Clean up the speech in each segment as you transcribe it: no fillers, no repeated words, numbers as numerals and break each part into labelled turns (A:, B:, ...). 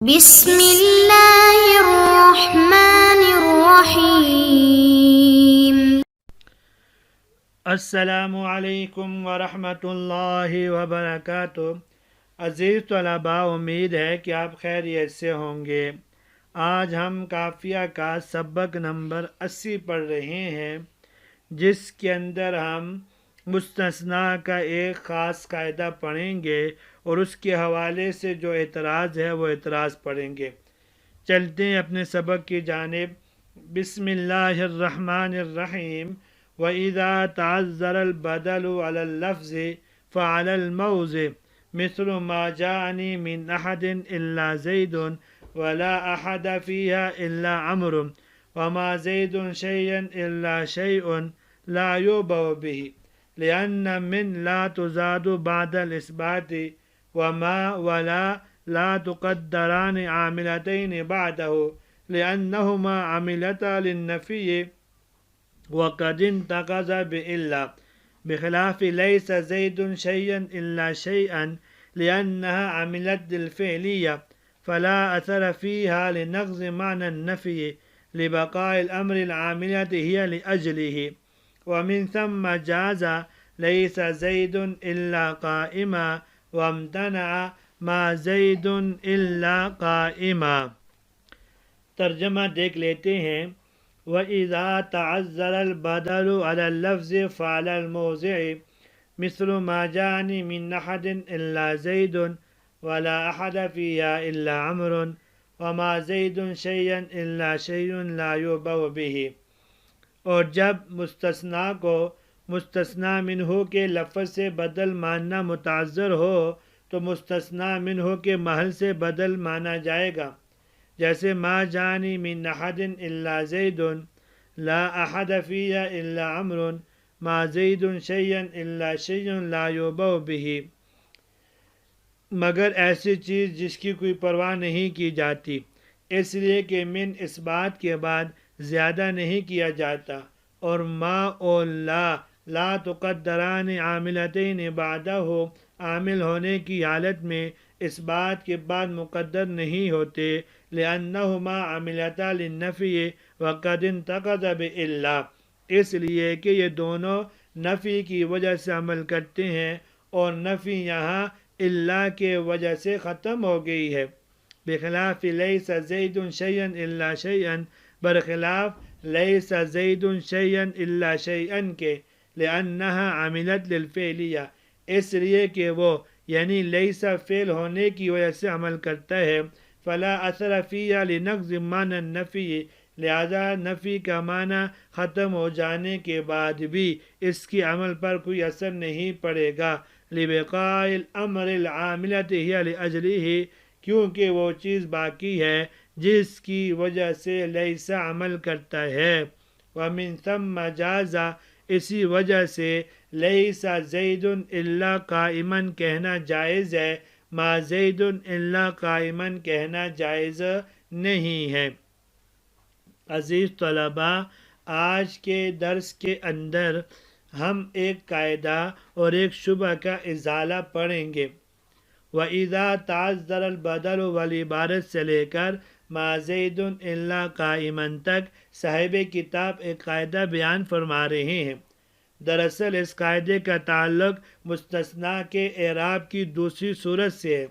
A: بسم اللہ الرحمن الرحیم۔
B: السلام علیکم ورحمۃ اللہ وبرکاتہ۔ عزیز طلباء، امید ہے کہ آپ خیریت سے ہوں گے۔ آج ہم قافیہ کا سبق نمبر 80 پڑھ رہے ہیں، جس کے اندر ہم مستثنیٰ کا ایک خاص قاعدہ پڑھیں گے اور اس کے حوالے سے جو اعتراض ہے وہ اعتراض پڑھیں گے۔ چلتے ہیں اپنے سبق کی جانب۔ بسم اللہ الرحمن الرحیم۔ وَإِذَا تَعَذَّرَ الْبَدَلُ عَلَى اللَّفْظِ فَعَلَى الْمَوْضِعِ مِثْلُ مَا جَاءَنِي مِنْ أَحَدٍ إِلَّا زَيْدٌ وَلَا أَحَدَ فِيهَا إِلَّا عَمْرٌ وَمَا زَيْدٌ شَيْئًا إِلَّا شَيْءٌ لَا يُعْبَأُ بِهِ لِأَنَّ مِنْ لَا تُزَادُ بَعْدَ الْإِثْبَاتِ وَمَا وَلَا لَا تُقَدَّرَانِ عَامِلَتَيْنِ بَعْدَهُ لِأَنَّهُمَا عَمِلَتَا لِلنَّفِيِّ وَقَدْ انتقض بِإِلَّا بخلاف لَيْسَ زَيْدٌ شَيْئًا إِلَّا شَيْئًا لِأَنَّهَا عَمِلَتْ لِلْفِعْلِيَّةِ فَلَا أَثَرَ فِيهَا لِنَقْضِ مَعْنَى النَّفْيِ لِبَقَاءِ الْأَمْرِ الْعَامِلَةِ هِيَ لِأَجْلِهِ وَمِنْ ثُمَّ جَازَ لَيْسَ زَيْدٌ إِلَّا قَائِمًا وَامْتَنَعَ مَا زَيْدٌ إِلَّا قَائِمًا۔ ترجمہ دیکھ لیتے ہیں۔ وَإِذَا تَعَذَّرَ الْبَدَلُ عَلَى اللَّفْظِ فَعَلَى الْمَوْضِعِ مِثْلُ مَا جَاءَنِي مِنْ أَحَدٍ إِلَّا زَيْدٌ وَلَا أَحَدَ فِيهَا إِلَّا عَمْرٌ وَمَا زَيْدٌ شَيْئًا إِلَّا شَيْءٌ لَا يُعْبَأُ بِهِ۔ اور جب مستثنیٰ کو مستثنیٰ منہ کے لفظ سے بدل ماننا متعذر ہو تو مستثنیٰ منہ کے محل سے بدل مانا جائے گا، جیسے ما جانی من احد الا زید لا احد فیہا الا عمر ما زید شیئا الا شیء لا یعبأ بہ، مگر ایسی چیز جس کی کوئی پرواہ نہیں کی جاتی، اس لیے کہ من اس بات کے بعد زیادہ نہیں کیا جاتا، اور ما اور لا تقدران عاملتین بعدہ عامل ہونے کی حالت میں اس بات کے بعد مقدر نہیں ہوتے، لأنہما عاملتا للنفی وقد انتقض بإلا، اس لیے کہ یہ دونوں نفی کی وجہ سے عمل کرتے ہیں اور نفی یہاں الا کے وجہ سے ختم ہو گئی ہے۔ بخلاف لیس زید شیئا الا شیئا، برخلاف لیس زید شیئا الا شیئا کے، لأنہا عملت للفعلیہ، اس لیے کہ وہ یعنی لیسا فعل ہونے کی وجہ سے عمل کرتا ہے، فلا اثر فیہا لنقض معنی النفی، لہذا نفی کا معنی ختم ہو جانے کے بعد بھی اس کی عمل پر کوئی اثر نہیں پڑے گا، لبقاء الامر العاملۃ ہی لأجلہ، کیونکہ وہ چیز باقی ہے جس کی وجہ سے لیسا عمل کرتا ہے۔ ومن ثم جاز، اسی وجہ سے لیسا زید الا قائما کہنا جائز ہے، ما زید الا قائما کہنا جائز نہیں ہے۔ عزیز طلباء، آج کے درس کے اندر ہم ایک قاعدہ اور ایک شبہ کا ازالہ پڑھیں گے۔ وَإِذَا تَعَذَّرَ الْبَدَلُ والعبارت سے لے کر ما زید الا قائما تک صاحب کتاب ایک قاعدہ بیان فرما رہے ہیں۔ دراصل اس قاعدے کا تعلق مستثنیٰ کے اعراب کی دوسری صورت سے ہے۔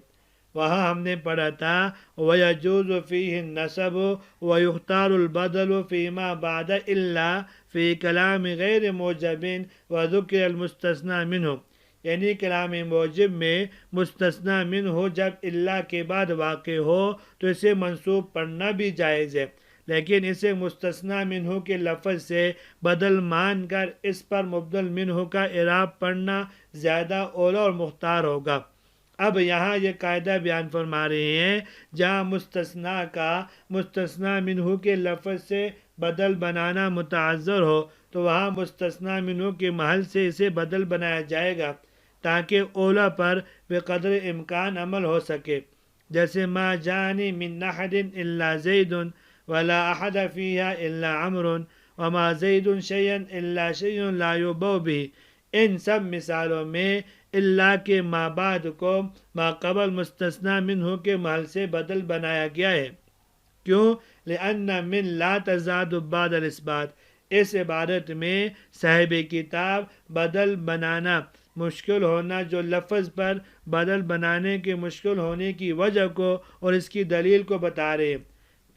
B: وہاں ہم نے پڑھا تھا وَيَجُوزُ فِيهِ النَّصْبُ وَيُخْتَارُ الْبَدَلُ فِيمَا بَعْدَ إِلَّا فِي كَلَامِ غَيْرِ مُوجَبٍ وَذُكِرَ الْمُسْتَثْنَى مِنْهُ، یعنی کلام موجب میں مستثنیٰ منہ جب الا کے بعد واقع ہو تو اسے منصوب پڑھنا بھی جائز ہے، لیکن اسے مستثنیٰ منہ کے لفظ سے بدل مان کر اس پر مبدل منہ کا اعراب پڑھنا زیادہ اولا اور مختار ہوگا۔ اب یہاں یہ قاعدہ بیان فرما رہے ہیں، جہاں مستثنیٰ کا مستثنیٰ منہ کے لفظ سے بدل بنانا متعذر ہو تو وہاں مستثنیٰ منہ کے محل سے اسے بدل بنایا جائے گا تاکہ اولا پر بقدر امکان عمل ہو سکے، جیسے ما جانی من احد الا زید ولا احد فیہا الا عمر وما زید شیئا الا شیء لا یعبأ بہ۔ ان سب مثالوں میں اللہ کے مابعد کو ماقبل مستثنی منہ کے محل سے بدل بنایا گیا ہے۔ کیوں؟ لأن من لا تزاد بعد الاثبات، اس عبارت میں صاحب کتاب بدل بنانا مشکل ہونا، جو لفظ پر بدل بنانے کے مشکل ہونے کی وجہ کو اور اس کی دلیل کو بتا رہے ہیں۔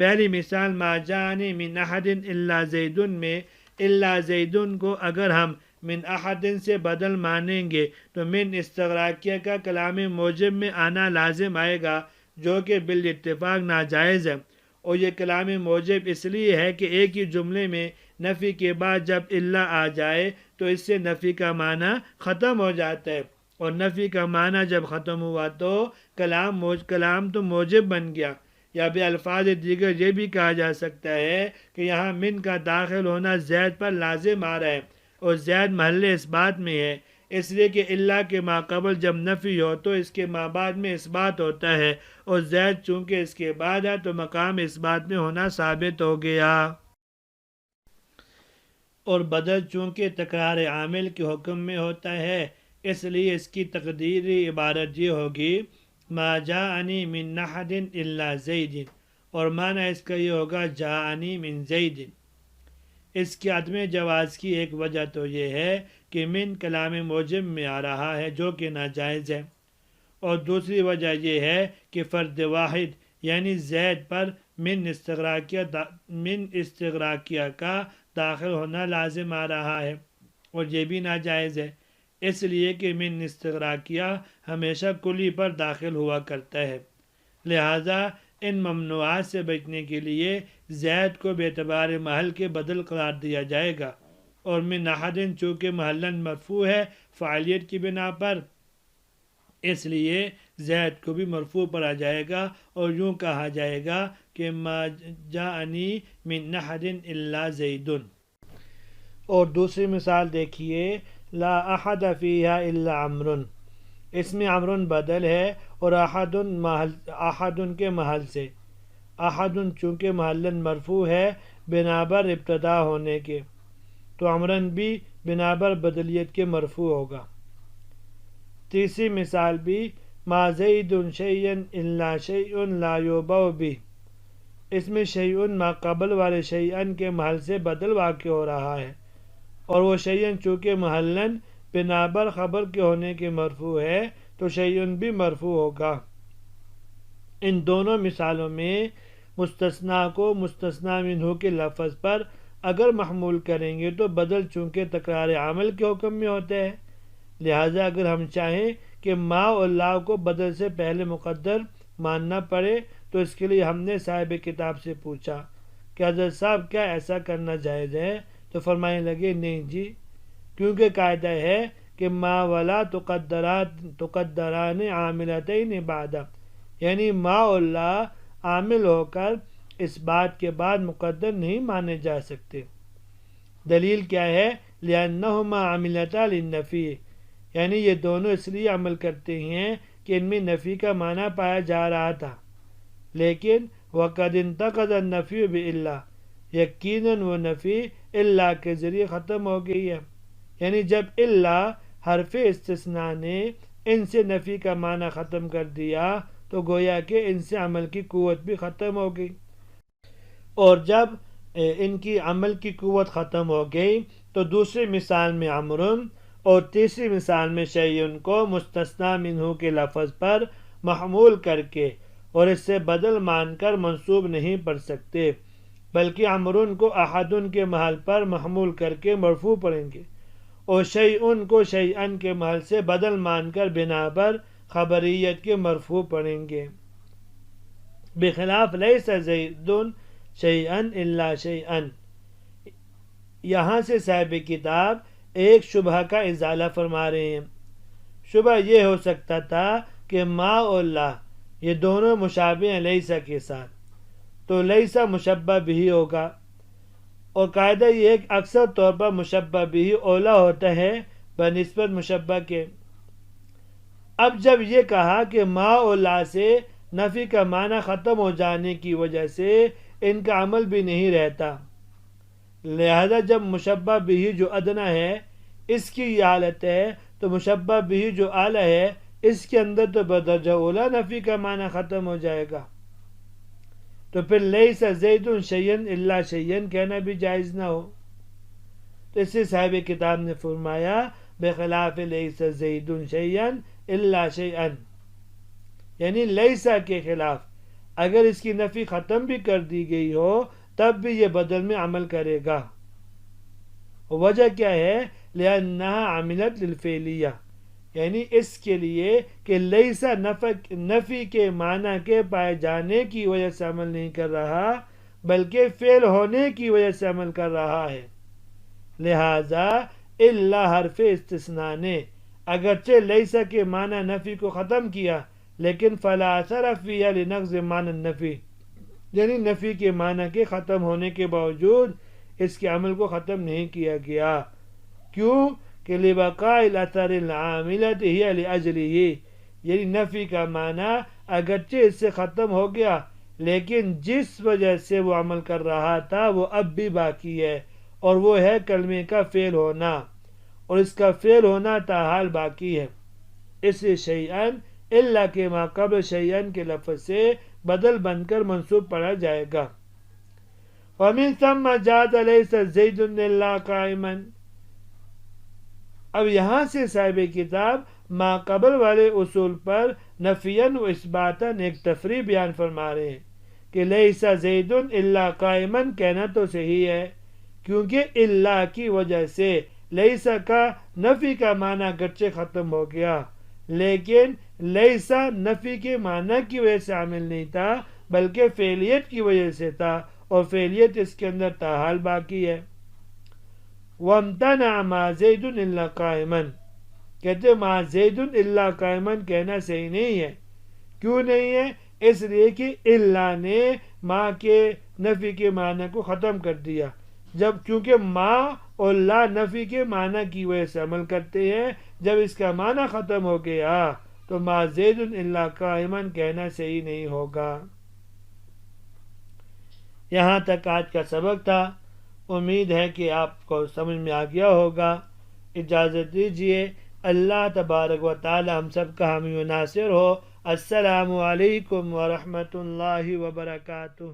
B: پہلی مثال ما جاءنی من احد الا زید میں الا زید کو اگر ہم من احد سے بدل مانیں گے تو من استغراقیہ کا کلام موجب میں آنا لازم آئے گا، جو کہ بالاتفاق ناجائز ہے۔ اور یہ کلام موجب اس لیے ہے کہ ایک ہی جملے میں نفی کے بعد جب الا آ جائے تو اس سے نفی کا معنی ختم ہو جاتا ہے، اور نفی کا معنی جب ختم ہوا تو کلام تو موجب بن گیا۔ یا بے الفاظ دیگر یہ بھی کہا جا سکتا ہے کہ یہاں من کا داخل ہونا زید پر لازم آ رہا ہے، اور زید محل اثبات میں ہے، اس لیے کہ اللہ کے ماقبل جب نفی ہو تو اس کے مابعد میں اثبات ہوتا ہے، اور زید چونکہ اس کے بعد ہے تو مقام اثبات میں ہونا ثابت ہو گیا۔ اور بدل چونکہ تکرار عامل کے حکم میں ہوتا ہے، اس لیے اس کی تقدیری عبارت یہ ہوگی ما جاءنی من احد الا زید، اور معنی اس کا یہ ہوگا جاءنی من زید۔ اس کے عدم جواز کی ایک وجہ تو یہ ہے کہ من کلام موجب میں آ رہا ہے جو کہ ناجائز ہے، اور دوسری وجہ یہ ہے کہ فرد واحد یعنی زید پر من استغراقیہ کا داخل ہونا لازم آ رہا ہے، اور یہ بھی ناجائز ہے، اس لیے کہ من استغراقیہ ہمیشہ کلی پر داخل ہوا کرتا ہے۔ لہذا ان ممنوعات سے بچنے کے لیے زید کو بے اعتبار محل کے بدل قرار دیا جائے گا، اور من احد چونکہ محلاً مرفوع ہے فاعلیت کی بنا پر، اس لیے زید کو بھی مرفوع پڑھا جائے گا، اور یوں کہا جائے گا کہ ما جاءنی من احد الا زید۔ اور دوسری مثال دیکھیے لا احد فیہا الا عمرو، اس میں عمرو بدل ہے اور احد کے محل سے، احد چونکہ محلاً مرفوع ہے بنا بر ابتدا ہونے کے، تو عمرو بھی بنا بر بدلیت کے مرفوع ہوگا۔ تیسری مثال بھی ما زید شیئا الا شیء لا یوبع بہ، اس میں شیء ما قبل والے شیئا کے محل سے بدل واقع ہو رہا ہے، اور وہ شیئا چونکہ محلاً بنا بر خبر کے ہونے کے مرفوع ہے تو شیئا بھی مرفوع ہوگا۔ ان دونوں مثالوں میں مستثنیٰ کو مستثنی منہ کے لفظ پر اگر محمول کریں گے تو بدل چونکہ تکرار عمل کے حکم میں ہوتے ہیں، لہٰذا اگر ہم چاہیں کہ ما اور لا کو بدل سے پہلے مقدر ماننا پڑے تو اس کے لیے ہم نے صاحب کتاب سے پوچھا کہ حضرت صاحب کیا ایسا کرنا جائز ہے؟ تو فرمانے لگے نہیں جی، کیونکہ قاعدہ ہے کہ ما ولا تقدران عاملتین بعد، یعنی ما اور لا عامل ہو کر اس بات کے بعد مقدر نہیں مانے جا سکتے۔ دلیل کیا ہے؟ لأنہما عاملتا للنفی، یعنی یہ دونوں اس لیے عمل کرتے ہیں کہ ان میں نفی کا معنی پایا جا رہا تھا، لیکن وقد انتقض النفی بإلا، یقیناً وہ نفی الا کے ذریعے ختم ہو گئی ہے، یعنی جب الا حرف استثناء نے ان سے نفی کا معنی ختم کر دیا تو گویا کہ ان سے عمل کی قوت بھی ختم ہو گئی، اور جب ان کی عمل کی قوت ختم ہو گئی تو دوسری مثال میں عمرو اور تیسری مثال میں شیئن کو مستثنی منہ کے لفظ پر محمول کر کے اور اس سے بدل مان کر منصوب نہیں پڑھ سکتے، بلکہ عمرو کو احد کے محل پر محمول کر کے مرفوع پڑھیں گے، اور شیئن کو شیئن کے محل سے بدل مان کر بنا پر خبریت کے مرفوع پڑھیں گے۔ بخلاف لیس زید شیئا الا شیئا، یہاں سے صاحب کتاب ایک شبہ کا ازالہ فرما رہے ہیں۔ شبہ یہ ہو سکتا تھا کہ ما اور لا یہ دونوں مشابہ ہیں لیسا کے ساتھ، تو لیسا مشبہ بھی ہوگا، اور قاعدہ یہ ہے کہ اکثر طور پر مشبہ بھی اولا ہوتا ہے بنسبت مشبہ کے۔ اب جب یہ کہا کہ ما اور لا سے نفی کا معنی ختم ہو جانے کی وجہ سے ان کا عمل بھی نہیں رہتا، لہذا جب مشبہ بھی جو ادنا ہے اس کی یہ حالت ہے تو مشبہ بھی جو اعلیٰ ہے اس کے اندر تو بدرجہ اولا نفی کا معنی ختم ہو جائے گا، تو پھر لیس زید شیئن الا شیئن کہنا بھی جائز نہ ہو۔ تو اس سے صاحب کتاب نے فرمایا بخلاف لیس زید شیئن الا شیئن، یعنی لیسا کے خلاف اگر اس کی نفی ختم بھی کر دی گئی ہو تب بھی یہ بدل میں عمل کرے گا۔ وجہ کیا ہے؟ لأنها عملت للفعلیہ، یعنی اس کے لیے کہ لیسا نفی کے معنی کے پائے جانے کی وجہ سے عمل نہیں کر رہا بلکہ فعل ہونے کی وجہ سے عمل کر رہا ہے، لہذا الا حرف استثناء نے اگرچہ لیسا کے معنی نفی کو ختم کیا لیکن فلا اثر فیہ لنقض معنی النفی، یعنی نفی کے معنی کے ختم ہونے کے باوجود اس کے عمل کو ختم نہیں کیا گیا۔ کیوں کہ لبقاء الاثر العاملۃ ہی لاجلہ، یعنی نفی کا معنی اگرچہ اس سے ختم ہو گیا لیکن جس وجہ سے وہ عمل کر رہا تھا وہ اب بھی باقی ہے، اور وہ ہے کلمے کا فعل ہونا، اور اس کا فعل ہونا تاحال باقی ہے۔ اس لیے شیئن الا کے ما قبل شیئن کے لفظ سے بدل بن کر منصوب پڑھا جائے گا۔ ومن ثم جاز لیس زید الا قائما، اب یہاں سے صاحب کتاب ما قبل والے اصول پر نفیاً و اثباتاً ایک تفریح بیان فرما رہے ہیں کہ لیس زید الا قائما کہنا تو صحیح ہے، کیونکہ الا کی وجہ سے لیسا کا نفی کا معنی گرچہ ختم ہو گیا لیکن لیسا نفی کے معنی کی وجہ سے عامل نہیں تھا بلکہ فعلیت کی وجہ سے تھا، اور فعلیت اس کے اندر تاحال باقی ہے۔ وَامْتَنَعَ مَا زَيْدٌ إِلَّا قَائِمًا، کہتے مَا زَيْدٌ إِلَّا قَائِمًا کہنا صحیح نہیں ہے۔ کیوں نہیں ہے؟ اس لیے کہ اللہ نے ما کے نفی کے معنی کو ختم کر دیا، کیونکہ ما اور لا نفی کے معنی کی وجہ سے عمل کرتے ہیں، جب اس کا معنی ختم ہو گیا تو ما زید الا قائما کہنا صحیح نہیں ہوگا۔ یہاں تک آج کا سبق تھا، امید ہے کہ آپ کو سمجھ میں آ گیا ہوگا۔ اجازت دیجیے، اللہ تبارک و تعالی ہم سب کا حامی و ناصر ہو۔ السلام علیکم ورحمۃ اللہ وبرکاتہ۔